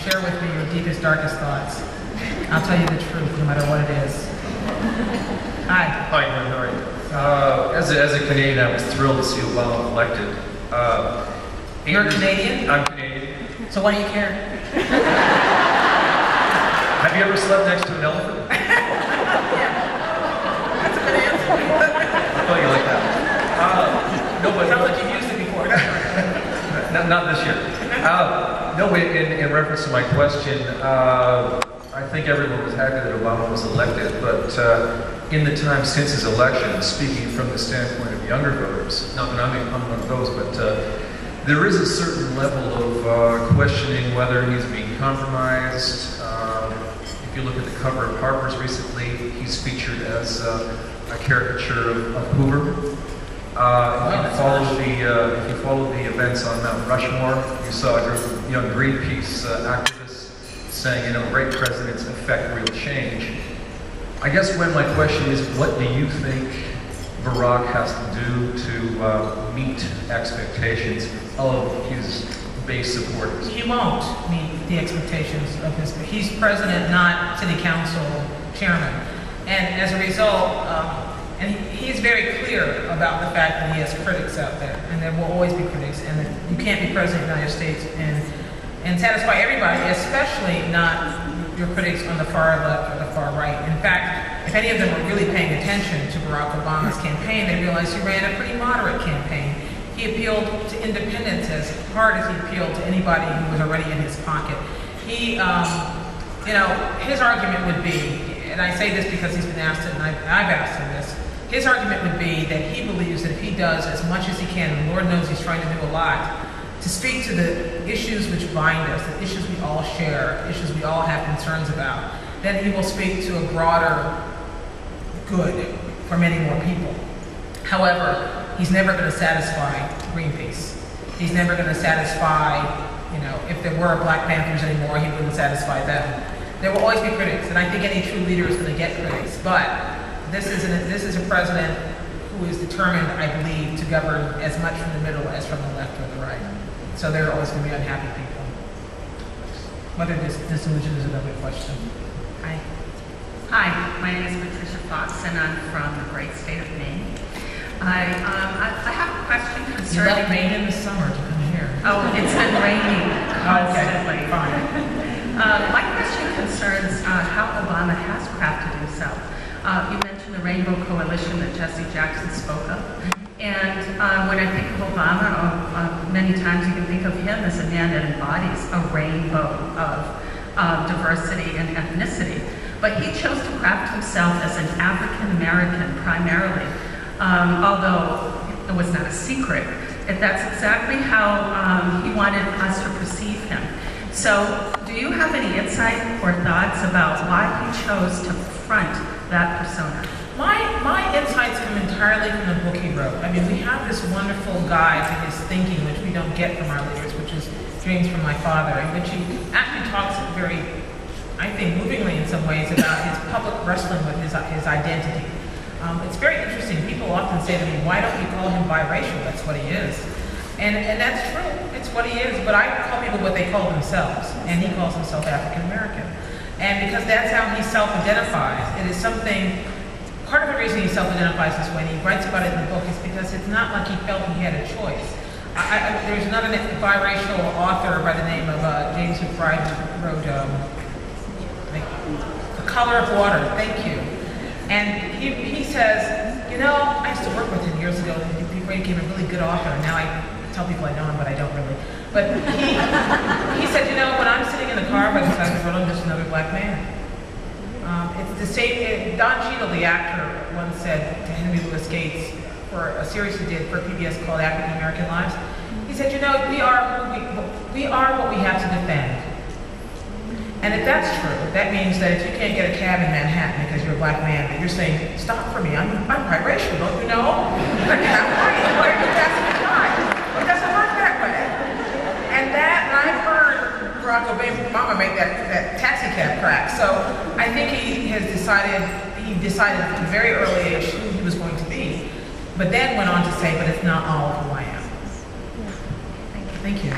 share with me your deepest, darkest thoughts. I'll tell you the truth, no matter what it is. Hi. Hi, Gwen. How are you? As a Canadian, I was thrilled to see Obama elected. You're Canadian? I'm Canadian. So why do you care? Have you ever slept next to an elephant? Yeah. That's a good answer. Oh, you like that? No, but Sounds like you've used it before. not this year. No, in reference to my question, I think everyone was happy that Obama was elected, but in the time since his election, speaking from the standpoint of younger voters, not that I'm one of those, but there is a certain level of questioning whether he's being compromised. If you look at the cover of Harper's recently, he's featured as a caricature of Hoover. If you follow the events on Mount Rushmore, you saw a group of young Greenpeace activists saying, great presidents affect real change. I guess when my question is, what do you think Barack has to do to meet expectations of his base supporters? He won't meet the expectations of he's president, not city council chairman. And as a result, and he's very clear about the fact that he has critics out there, and there will always be critics, and that you can't be president of the United States and satisfy everybody, especially not your critics on the far left or the far right. In fact, if any of them were really paying attention to Barack Obama's campaign, they realized he ran a pretty moderate campaign. He appealed to independents as hard as he appealed to anybody who was already in his pocket. He, his argument would be, and I say this because he's been asked it, and I've asked him this, his argument would be that he believes that if he does as much as he can, and Lord knows he's trying to do a lot, to speak to the issues which bind us, the issues we all share, issues we all have concerns about, then he will speak to a broader good for many more people. However, he's never going to satisfy Greenpeace. He's never going to satisfy, if there were Black Panthers anymore, he wouldn't satisfy them. There will always be critics, and I think any true leader is going to get critics, but this is a president who is determined, I believe, to govern as much from the middle as from the left or the right. So there are always going to be unhappy people. Whether disillusion is another question. Hi. Hi, my name is Patricia Fox, and I'm from the great state of Maine. I have a question concerning... You left Maine in the summer to come here. Oh, it's been raining constantly. Okay, fine. My question concerns how Obama has crafted himself. You mentioned the Rainbow Coalition that Jesse Jackson spoke of. And when I think of Obama, many times you can think of him as a man that embodies a rainbow of diversity and ethnicity. But he chose to craft himself as an African American primarily, although it was not a secret. That's exactly how he wanted us to perceive him. So do you have any insight or thoughts about why he chose to front that persona? My insights come entirely from the book he wrote. I mean, we have this wonderful guide to his thinking, which we don't get from our leaders, which is Dreams from My Father, in which he actually talks very, I think, movingly in some ways about his public wrestling with his identity. It's very interesting. People often say to me, why don't you call him biracial? That's what he is. And that's true. It's what he is. But I call people what they call themselves. And he calls himself African American. And because that's how he self-identifies, it is something, part of the reason he self-identifies this way, and he writes about it in the book, is because it's not like he felt he had a choice. There's another biracial author by the name of James McBride who wrote The Color of Water, thank you. And he says, I used to work with him years ago, and he became a really good author, and now I tell people I know him, but I don't really. But he said, when I'm sitting in the car by the side of the road, I'm just another Black man. It's the same, Don Cheadle, the actor, once said to Henry Louis Gates for a series he did for PBS called African American Lives, he said, we are what we have to defend. And if that's true, that means that if you can't get a cab in Manhattan because you're a Black man, that you're saying, stop for me, I'm biracial, don't you know? Like, why are you passing the time? It doesn't work that way. And I've heard Barack Obama make that taxi cab crack. So I think he decided at a very early age who he was going to be, but then went on to say, but it's not all of who I am. Thank you. Thank you.